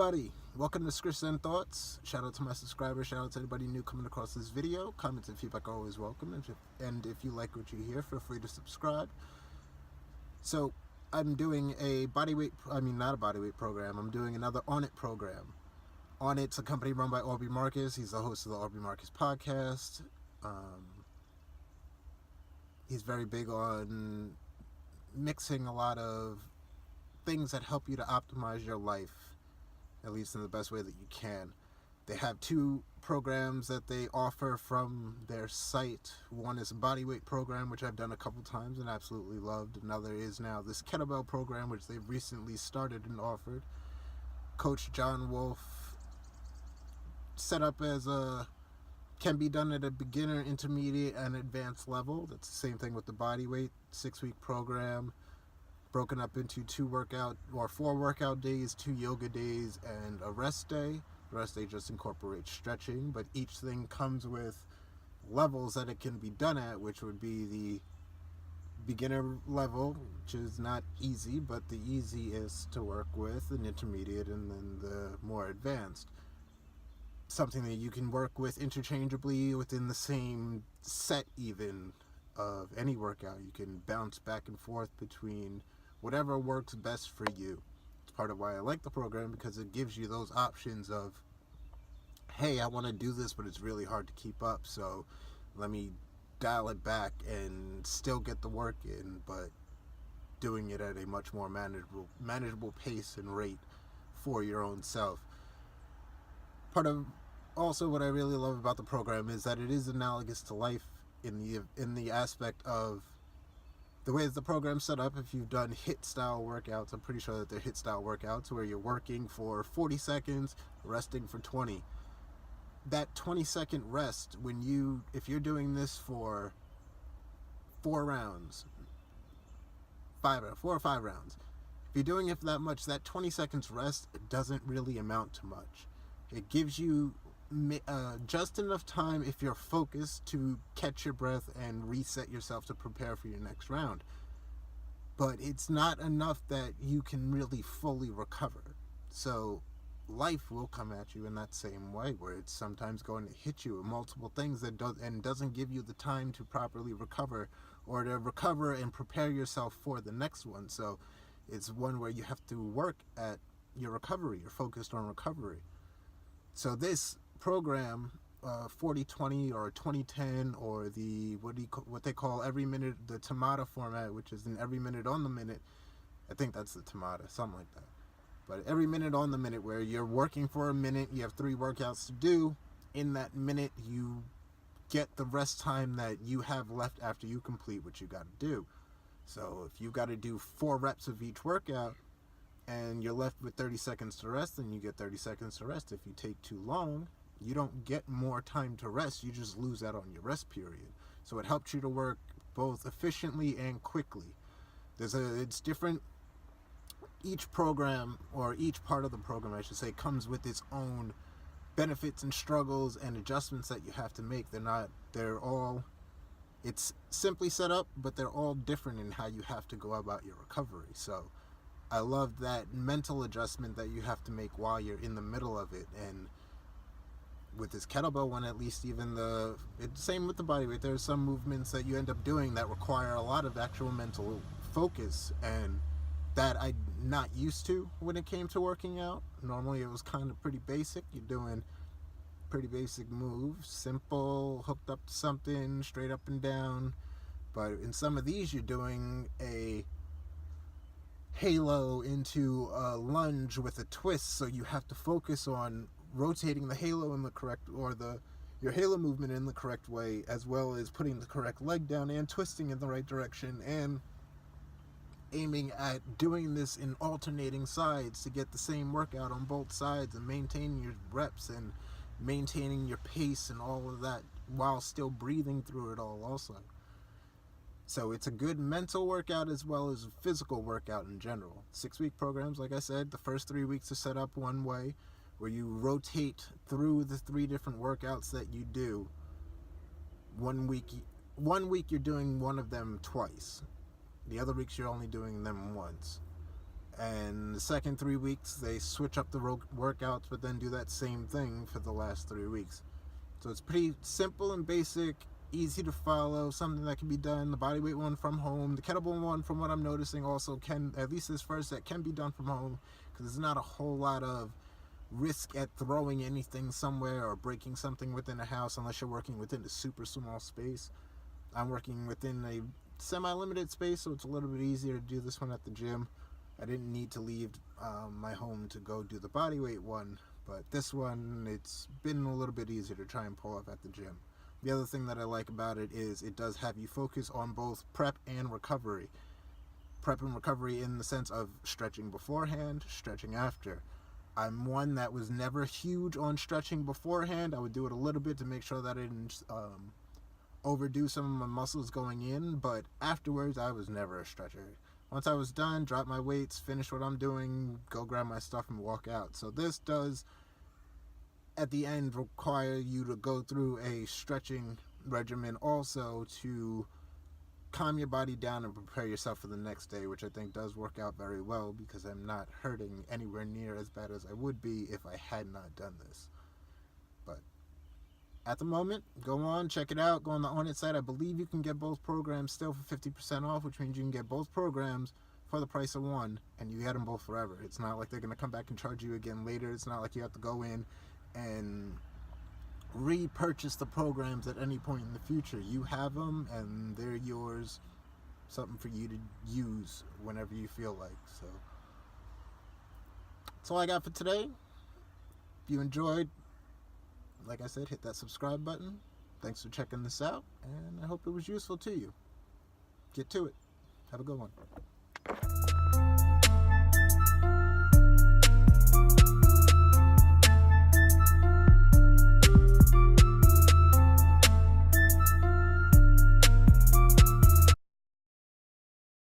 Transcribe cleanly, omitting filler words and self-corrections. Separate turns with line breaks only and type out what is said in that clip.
everybody, welcome to Schrishzen Thoughts. Shout out to my subscribers, shout out to anybody new coming across this video. Comments and feedback are always welcome, and if you like what you hear, feel free to subscribe. So I'm doing a not a bodyweight program, I'm doing another Onnit program. Onnit's a company run by Aubrey Marcus. He's the host of the Aubrey Marcus podcast. He's very big on mixing a lot of things that help you to optimize your life, at least in the best way that you can. They have two programs that they offer from their site. One is a bodyweight program, which I've done a couple times and absolutely loved. Another is now this kettlebell program, which they've recently started and offered. Coach John Wolf set up as can be done at a beginner, intermediate, and advanced level. That's the same thing with the bodyweight 6-week program, broken up into 4 workout days, 2 yoga days, and a rest day. The rest day just incorporates stretching, but each thing comes with levels that it can be done at, which would be the beginner level, which is not easy, but the easiest to work with, an intermediate, and then the more advanced. Something that you can work with interchangeably within the same set even of any workout. You can bounce back and forth between whatever works best for you. It's part of why I like the program, because it gives you those options of, hey, I want to do this, but it's really hard to keep up, so let me dial it back and still get the work in, but doing it at a much more manageable pace and rate for your own self. Part of also what I really love about the program is that it is analogous to life in the aspect of the way that the program's set up. If you've done HIIT style workouts, I'm pretty sure that they're HIIT style workouts where you're working for 40 seconds, resting for 20. That 20-second rest, if you're doing this for 4 rounds, 4 or 5 rounds, if you're doing it for that much, that 20 seconds rest doesn't really amount to much. It gives you just enough time, if you're focused, to catch your breath and reset yourself to prepare for your next round. But it's not enough that you can really fully recover. So life will come at you in that same way, where it's sometimes going to hit you with multiple things that doesn't give you the time to properly recover, or to recover and prepare yourself for the next one. So it's one where you have to work at your recovery. You're focused on recovery. So this program, 40-20 or 20-10, or the what they call every minute, the Tamada format, which is an every minute on the minute. I think that's the Tamada, something like that. But every minute on the minute, where you're working for a minute, you have 3 workouts to do. In that minute, you get the rest time that you have left after you complete what you got to do. So if you got to do 4 reps of each workout, and you're left with 30 seconds to rest, then you get 30 seconds to rest. If you take too long, you don't get more time to rest, you just lose out on your rest period. So it helps you to work both efficiently and quickly. It's different. Each program, or each part of the program I should say, comes with its own benefits and struggles and adjustments that you have to make. It's simply set up, but they're all different in how you have to go about your recovery. So I love that mental adjustment that you have to make while you're in the middle of it. And with this kettlebell one, at least, same with the bodyweight, there's some movements that you end up doing that require a lot of actual mental focus, and that I'm not used to when it came to working out. Normally it was kind of pretty basic. You're doing pretty basic moves, simple, hooked up to something, straight up and down. But in some of these, you're doing a halo into a lunge with a twist, so you have to focus on rotating the halo in the correct, or your halo movement in the correct way, as well as putting the correct leg down and twisting in the right direction, and aiming at doing this in alternating sides to get the same workout on both sides, and maintaining your reps and maintaining your pace and all of that while still breathing through it all also. So it's a good mental workout as well as a physical workout in general. 6-week programs, like I said, the first 3 weeks are set up one way, where you rotate through the 3 different workouts that you do. One week you're doing one of them twice. The other weeks you're only doing them once. And the second 3 weeks, they switch up the workouts, but then do that same thing for the last 3 weeks. So it's pretty simple and basic, easy to follow, something that can be done. The bodyweight one from home. The kettlebell one, from what I'm noticing, also can, at least this first set, can be done from home, because there's not a whole lot of risk at throwing anything somewhere or breaking something within a house unless you're working within a super small space. I'm working within a semi-limited space, so it's a little bit easier to do this one at the gym. I didn't need to leave my home to go do the bodyweight one, but this one, it's been a little bit easier to try and pull off at the gym. The other thing that I like about it is it does have you focus on both prep and recovery. Prep and recovery in the sense of stretching beforehand, stretching after. I'm one that was never huge on stretching beforehand. I would do it a little bit to make sure that I didn't overdo some of my muscles going in, but afterwards I was never a stretcher. Once I was done, drop my weights, finish what I'm doing, go grab my stuff and walk out. So this does, at the end, require you to go through a stretching regimen also to calm your body down and prepare yourself for the next day, which I think does work out very well because I'm not hurting anywhere near as bad as I would be if I had not done this. But at the moment, go on, check it out, go on the Onnit site. I believe you can get both programs still for 50% off, which means you can get both programs for the price of one, and you get them both forever. It's not like they're going to come back and charge you again later. It's not like you have to go in and repurchase the programs at any point in the future. You have them, and they're yours, something for you to use whenever you feel like. So that's all I got for today. If you enjoyed, like I said, hit that subscribe button. Thanks for checking this out, and I hope it was useful to you. Get to it. Have a good one.